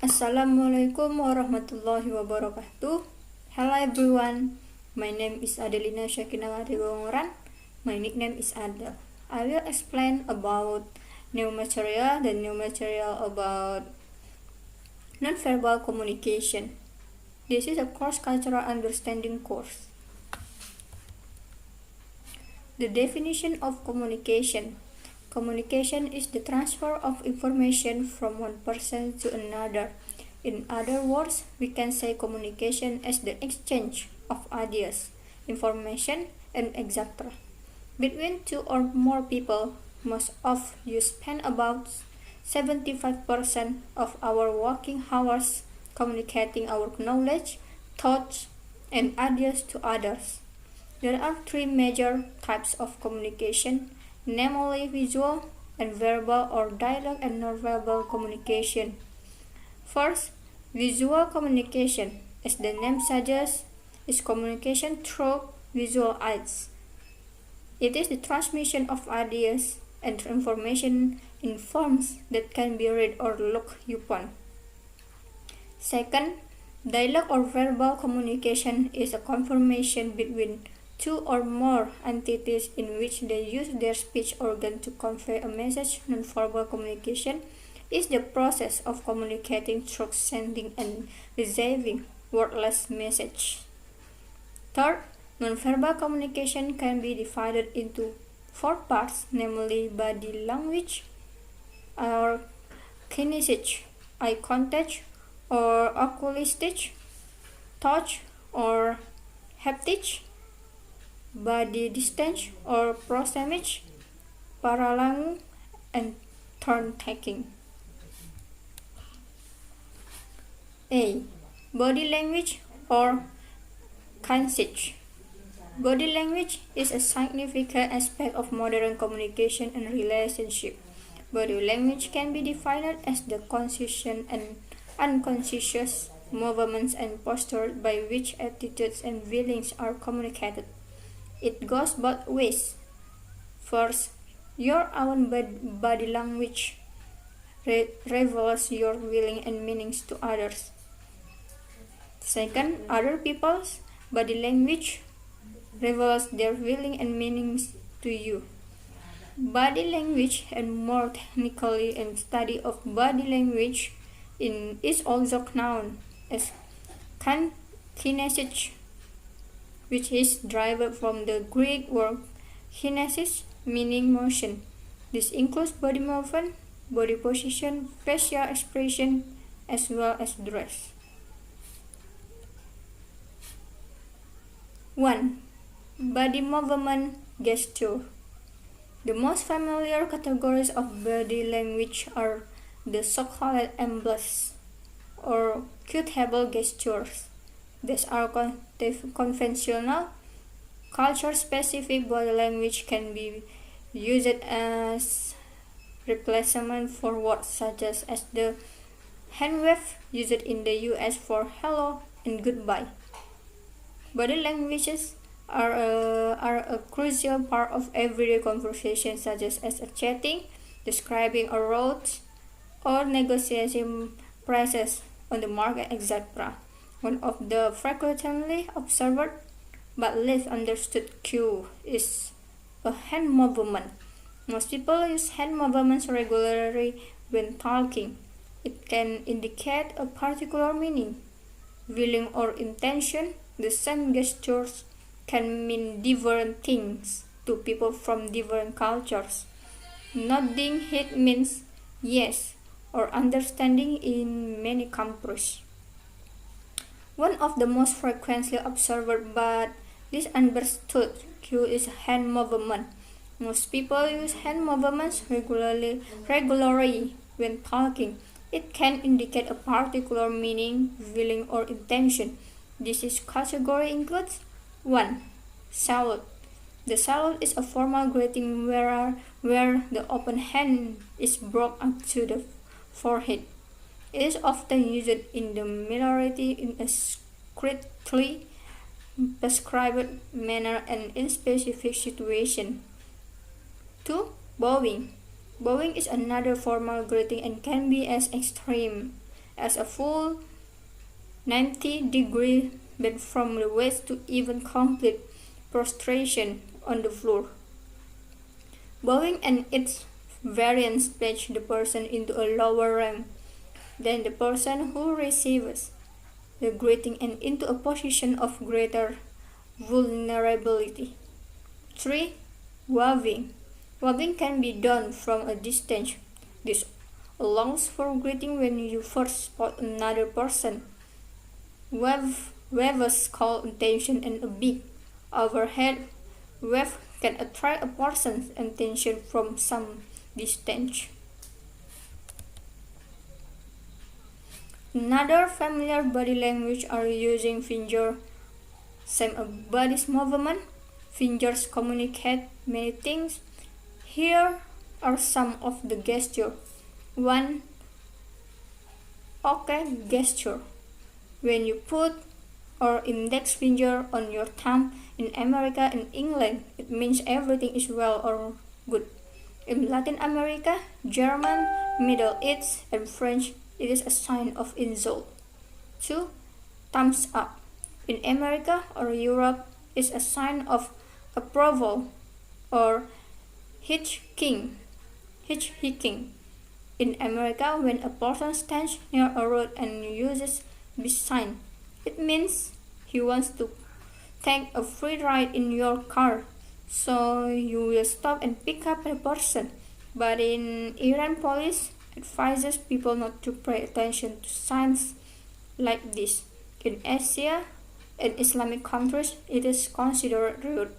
Assalamualaikum warahmatullahi wabarakatuh. Hello everyone, my name is Adelina Syakinawaty Dongoran. My nickname is Adel. I will explain about new material about nonverbal communication. This is a cross-cultural understanding course. The definition of communication. Communication is the transfer of information from one person to another. In other words, we can say communication as the exchange of ideas, information, and etc. Between two or more people, most of you spend about 75% of our working hours communicating our knowledge, thoughts, and ideas to others. There are three major types of communication, namely visual and verbal or dialogue and nonverbal communication. First, visual communication, as the name suggests, is communication through visual aids. It is the transmission of ideas and information in forms that can be read or looked upon. Second, dialogue or verbal communication is a conversation between two or more entities in which they use their speech organ to convey a message. Nonverbal communication is the process of communicating through sending and receiving wordless message. Third, nonverbal communication can be divided into four parts, namely body language, or kinesthetic, eye contact, or oculistic, touch, or haptic, body distance or proximity, paralanguage, and turn taking. A. Body language or kinesthetic. Body language is a significant aspect of modern communication and relationship. Body language can be defined as the conscious and unconscious movements and postures by which attitudes and feelings are communicated. It goes both ways. First, your own body language reveals your feelings and meanings to others. Second, other people's body language reveals their feelings and meanings to you. Body language, and more technically a study of body language, is also known as kinesthetic, which is derived from the Greek word kinesis, meaning motion. This includes body movement, body position, facial expression, as well as dress. 1. Body movement gesture. The most familiar categories of body language are the so-called emblems or quotable gestures. These are conventional, culture-specific body language can be used as replacement for words such as the hand wave used in the US for hello and goodbye. Body languages are a crucial part of everyday conversation, such as a chatting, describing a route, or negotiating prices on the market, etc. One of the frequently observed but less understood cue is a hand movement. Most people use hand movements regularly when talking. It can indicate a particular meaning, feeling, or intention. The same gestures can mean different things to people from different cultures. Nodding head means yes or understanding in many countries. One of the most frequently observed but misunderstood cue is hand movement. Most people use hand movements regularly when talking. It can indicate a particular meaning, feeling, or intention. This category includes 1. Salute. The salute is a formal greeting where the open hand is brought up to the forehead. It is often used in the military in a strictly prescribed manner and in specific situations. 2. Bowing. Bowing is another formal greeting and can be as extreme as a full 90-degree bend from the waist to even complete prostration on the floor. Bowing and its variants plunge the person into a lower rank than the person who receives the greeting and into a position of greater vulnerability. 3. Waving. Waving can be done from a distance. This allows for greeting when you first spot another person. Waves call attention, and a big overhead wave can attract a person's attention from some distance. Another familiar body language are using fingers. Same a body's movement. Fingers communicate many things. Here are some of the gestures. 1. Okay gesture. When you put or index finger on your thumb in America and England, it means everything is well or good. In Latin America, German, Middle East, and French, it is a sign of insult. 2. Thumbs up. In America or Europe, it's a sign of approval or hitchhiking. In America, when a person stands near a road and uses this sign, it means he wants to take a free ride in your car, so you will stop and pick up the person. But in Iran, police advises people not to pay attention to signs like this. In Asia and Islamic countries, it is considered rude.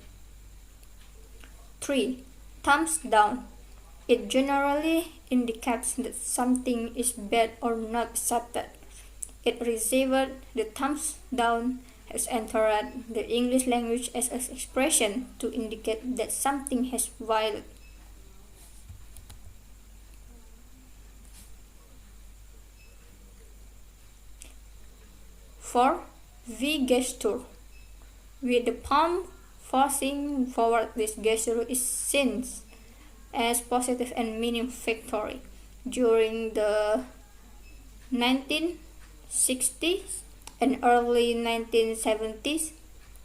3. Thumbs down. It generally indicates that something is bad or not accepted. It received the thumbs down has entered the English language as an expression to indicate that something has violated. 4. V gesture. With the palm facing forward, this gesture is seen as positive and meaning victory. During the 1960s and early 1970s,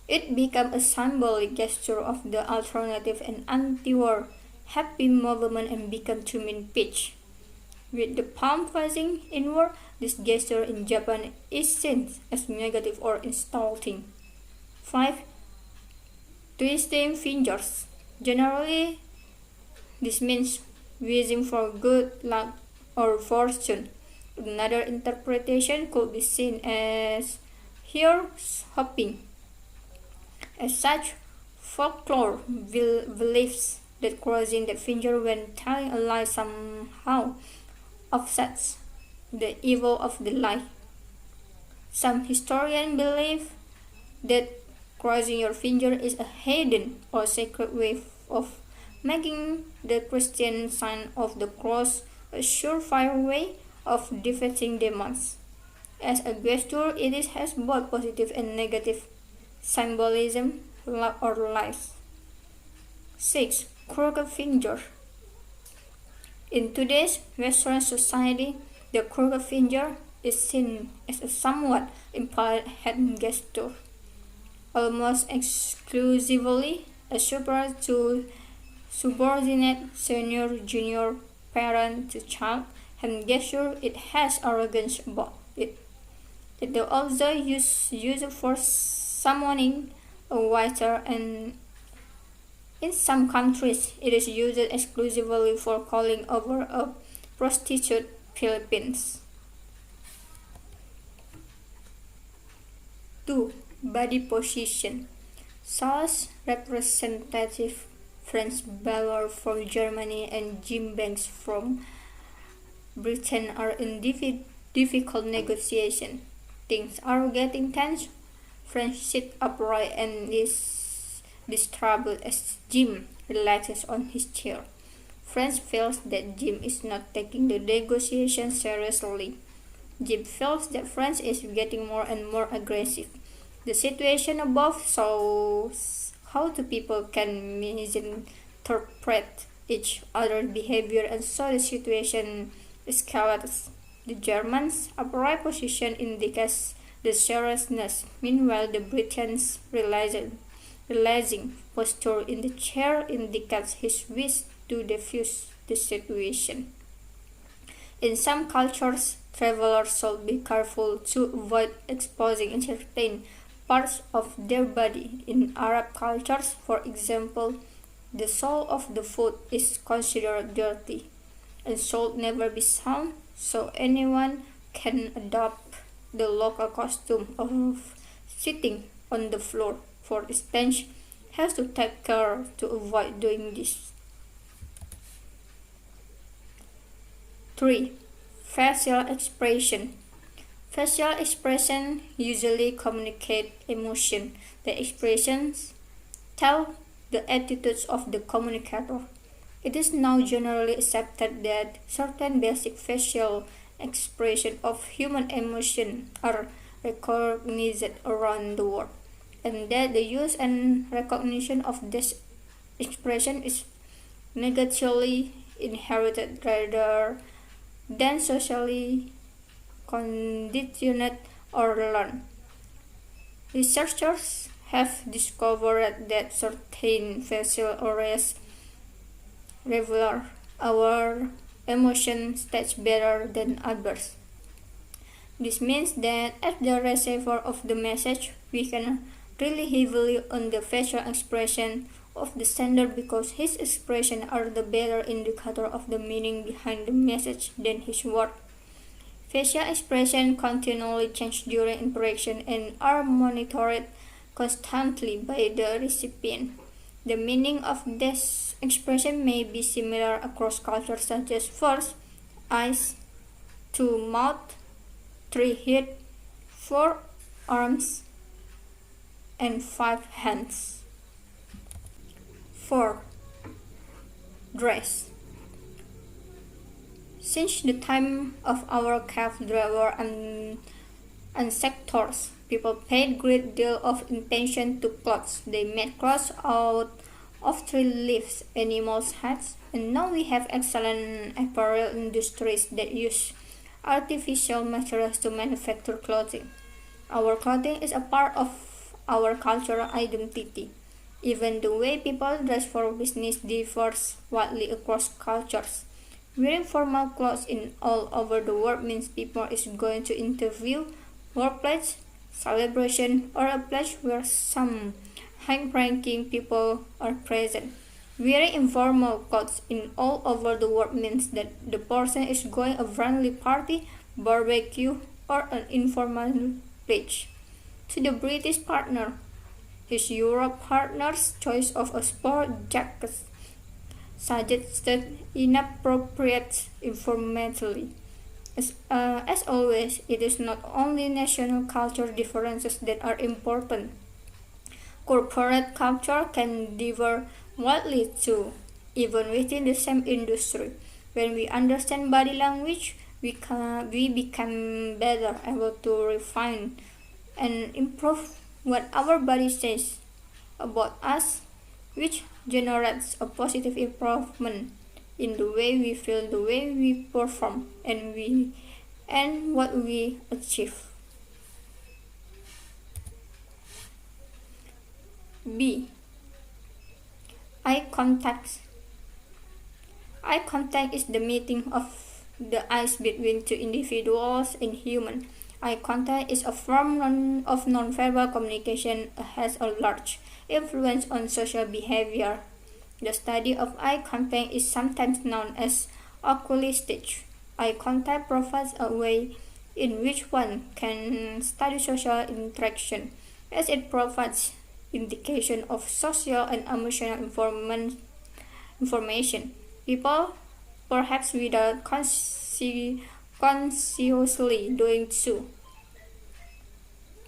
it became a symbolic gesture of the alternative and anti-war happy movement and began to mean peace. With the palm facing inward, this gesture in Japan is seen as negative or insulting. 5. Twisting fingers. Generally, this means wishing for good luck or fortune. Another interpretation could be seen as here's hoping. As such, folklore believes that crossing the finger when telling a lie somehow offsets the evil of the lie. Some historians believe that crossing your finger is a hidden or sacred way of making the Christian sign of the cross a surefire way of defeating demons. As a gesture, it has both positive and negative symbolism, luck or lies. 6. Crooked finger. In today's Western society, the crooked finger is seen as a somewhat implied hand gesture. Almost exclusively a support to subordinate senior junior parent to child hand gesture, it has arrogance about it. It is also used for summoning a waiter, and in some countries it is used exclusively for calling over a prostitute Philippines. 2. Body position. Such representative French balloon from Germany and gymnasts from Britain are in difficult negotiation. Things are getting tense. French sit upright and is disturbed as Jim relaxes on his chair. France feels that Jim is not taking the negotiation seriously. Jim feels that France is getting more and more aggressive. The situation above shows how the people can misinterpret each other's behavior, and so the situation escalates. The Germans' upright position indicates the seriousness, meanwhile the Britons' relaxing posture in the chair indicates his wish to defuse the situation. In some cultures, travelers should be careful to avoid exposing certain parts of their body. In Arab cultures, for example, the sole of the foot is considered dirty and should never be shown, so anyone can adopt the local costume of sitting on the floor, for instance, has to take care to avoid doing this. 3. Facial expression. Facial expression usually communicate emotion. The expressions tell the attitudes of the communicator. It is now generally accepted that certain basic facial expressions of human emotion are recognized around the world, and that the use and recognition of this expression is negatively inherited rather than socially conditioned or learned. Researchers have discovered that certain facial areas reveal our emotion stage better than others. This means that as the receiver of the message, we can rely heavily on the facial expression of the sender because his expressions are the better indicator of the meaning behind the message than his word. Facial expressions continually change during interaction and are monitored constantly by the recipient. The meaning of this expression may be similar across cultures such as first, eyes, 2 mouth, 3 head, 4 arms, and 5 hands. 4. Dress. Since the time of our cave dweller and ancestors, people paid great deal of attention to clothes. They made clothes out of tree leaves, animals' heads, and now we have excellent apparel industries that use artificial materials to manufacture clothing. Our clothing is a part of our cultural identity. Even the way people dress for business differs widely across cultures. Wearing formal clothes in all over the world means people is going to interview, workplace, celebration, or a place where some high-ranking people are present. Wearing informal clothes in all over the world means that the person is going a friendly party, barbecue, or an informal pledge. To the British partner, his Europe partner's choice of a sport jacket suggested inappropriate informality. As always, it is not only national culture differences that are important. Corporate culture can differ widely too, even within the same industry. When we understand body language, we become better able to refine and improve what our body says about us, which generates a positive improvement in the way we feel, the way we perform, and what we achieve. B. Eye contact. Eye contact is the meeting of the eyes between two individuals in human. Eye contact is a form of nonverbal communication has a large influence on social behavior. The study of eye contact is sometimes known as oculistics. Eye contact provides a way in which one can study social interaction, as it provides indication of social and emotional information. People, perhaps without consciously doing so,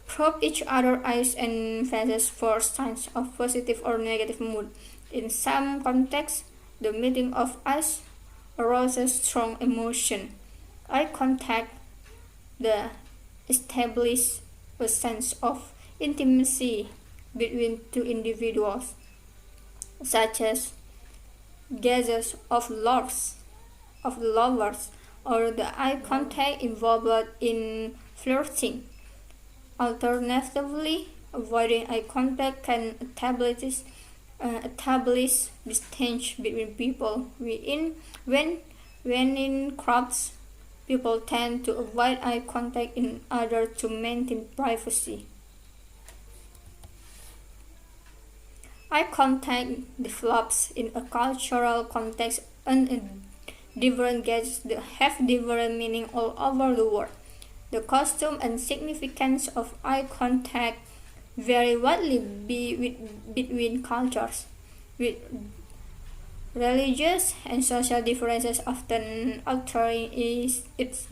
probe each other's eyes and faces for signs of positive or negative mood. In some contexts, the meeting of eyes arouses strong emotion. Eye contact establishes a sense of intimacy between two individuals, such as gazes of lovers or the eye contact involved in flirting. Alternatively, avoiding eye contact can establish distance between people. When in crowds, people tend to avoid eye contact in order to maintain privacy. Eye contact develops in a cultural context and different guests have different meaning all over the world. The costume and significance of eye contact vary widely between cultures, with religious and social differences often altering its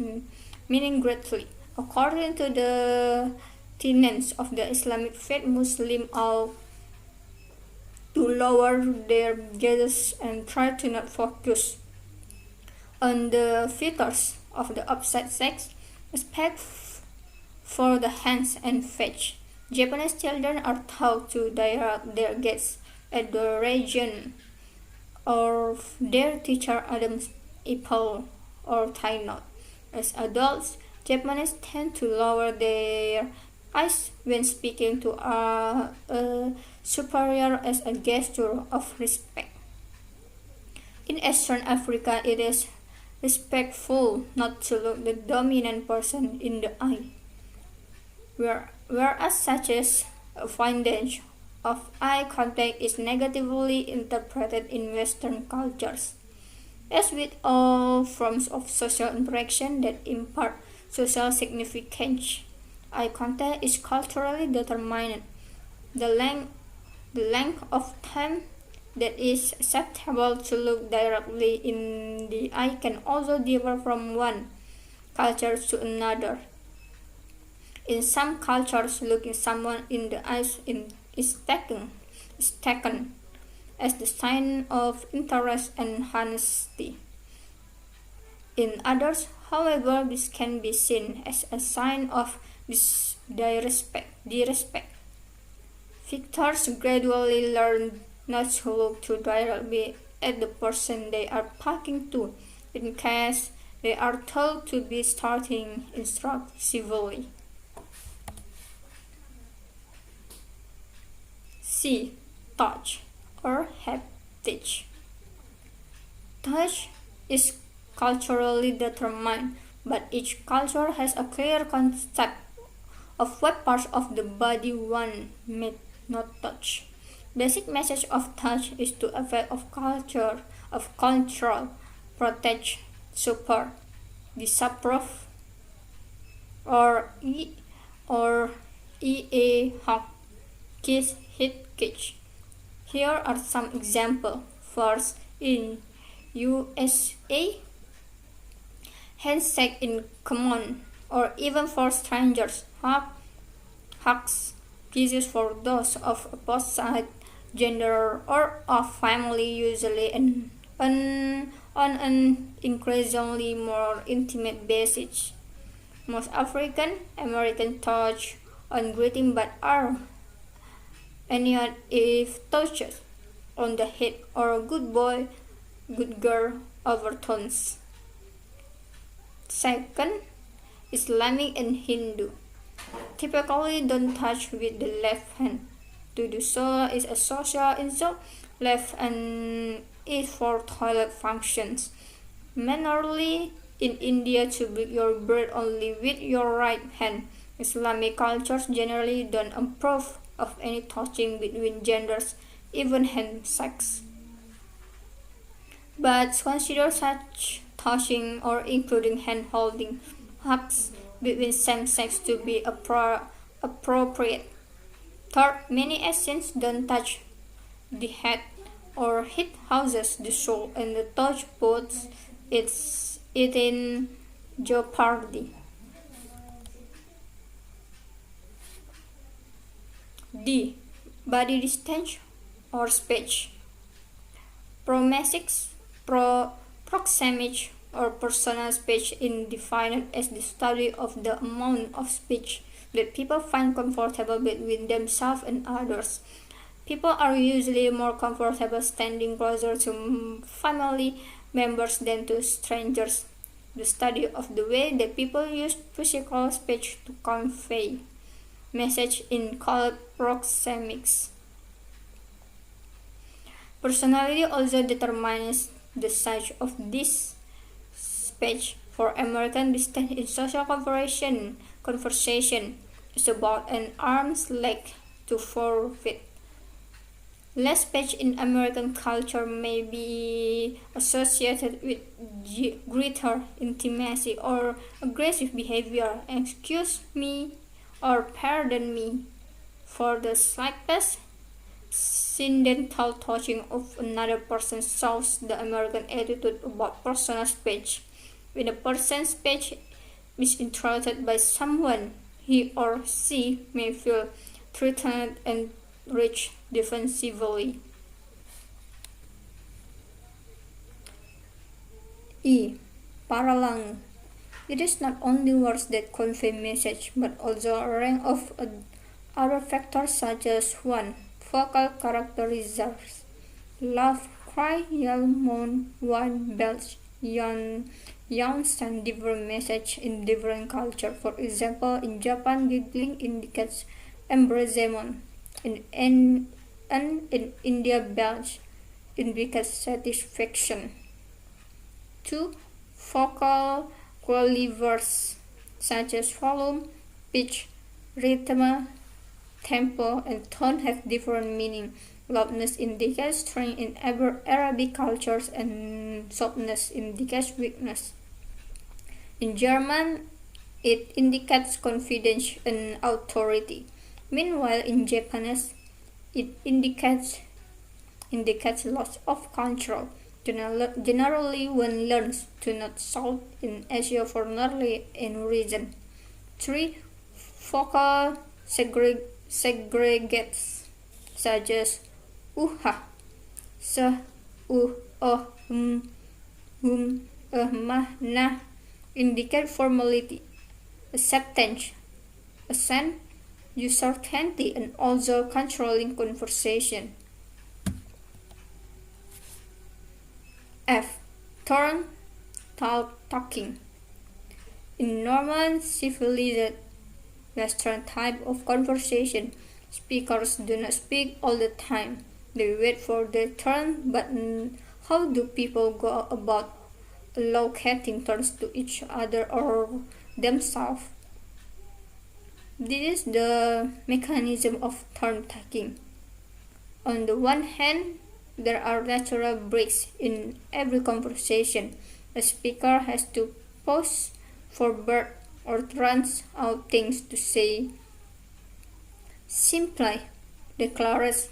meaning greatly. According to the tenets of the Islamic faith, Muslims ought to lower their gazes and try to not focus on the features of the opposite sex, respect for the hands and face. Japanese children are taught to direct their gaze at the region of their teacher Adam's apple or thigh note. As adults, Japanese tend to lower their eyes when speaking to a superior as a gesture of respect. In Eastern Africa, it is respectful not to look the dominant person in the eye, whereas such as avoidance of eye contact is negatively interpreted in Western cultures. As with all forms of social interaction that impart social significance, eye contact is culturally determined. The length of time that is acceptable to look directly in the eye can also differ from one culture to another. In some cultures, looking someone in the eyes is taken as the sign of interest and honesty. In others, however, this can be seen as a sign of disrespect. Victors gradually learn not to look too directly at the person they are talking to, in case they are told to be starting instruct civilly. C. Touch or haptic. Touch is culturally determined, but each culture has a clear concept of what parts of the body one may not touch. Basic message of touch is to effect of culture, of control, protect, support, disapprove, or hug, kiss, hit, catch. Here are some examples. First, in USA, handshake in common, or even for strangers, hugs, kisses for those of opposite gender or of family, usually on an increasingly more intimate basis. Most African American touch on greeting but are anyone if touches on the head or good boy, good girl overtones. Second, Islamic and Hindu typically don't touch with the left hand. To do so is a social insult. Left hand is for toilet functions. Mannerly in India to break your bread only with your right hand. Islamic cultures generally don't approve of any touching between genders, even handshakes. But consider such touching or including hand holding hugs between same sex to be appropriate. Third, many Asians don't touch the head or hit houses the soul, and the touch puts it in jeopardy. D. Body distance or speech. Proxemics or personal speech is defined as the study of the amount of speech that people find comfortable between themselves and others. People are usually more comfortable standing closer to family members than to strangers. the study of the way that people use physical speech to convey message in called proxemics. Personality also determines the size of this speech. For American distance in social conversation is about an arm's length to 4 feet. Less speech in American culture may be associated with greater intimacy or aggressive behavior. Excuse me or pardon me for the slightest incidental touching of another person shows the American attitude about personal speech. When a person's speech is interrupted by someone, he or she may feel threatened and reach defensively. Paralang. It is not only words that convey message, but also a range of other factors such as 1. Vocal characteristics. Laugh, cry, yell, moan, whine, belch, yawn send different message in different cultures. For example, in Japan, giggling indicates embarrassment. In India, belch indicates satisfaction. 2. Vocal qualifiers such as volume, pitch, rhythm, tempo, and tone have different meaning. Loudness indicates strength in Arabic cultures and softness indicates weakness. In German, it indicates confidence and authority. Meanwhile, in Japanese, it indicates loss of control. Generally, one learns to not shout in Asia for nearly any reason. 3. Vocal segregates such as ha, mah, nah indicate formality, acceptance, assent, uncertainty, and also controlling conversation. F. Turn talking. In normal civilized Western type of conversation, speakers do not speak all the time. They wait for their turn, but how do people go about allocating turns to each other or themselves? This is the mechanism of turn taking. On the one hand, there are natural breaks in every conversation. A speaker has to pause for breath or runs out things to say. Simply declares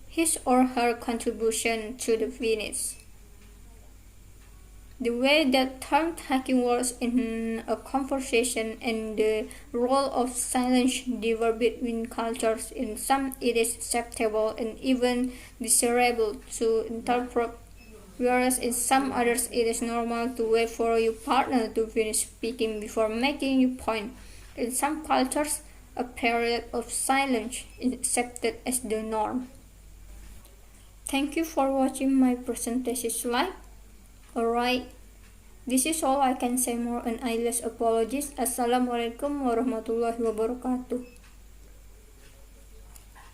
his or her contribution to the finish. The way that turn-taking works in a conversation and the role of silence differ between cultures. In some it is acceptable and even desirable to interpret, whereas in some others it is normal to wait for your partner to finish speaking before making your point. In some cultures, a period of silence is accepted as the norm. Thank you for watching my presentation slide. Alright, this is all I can say more and I less apologies. Assalamualaikum warahmatullahi wabarakatuh.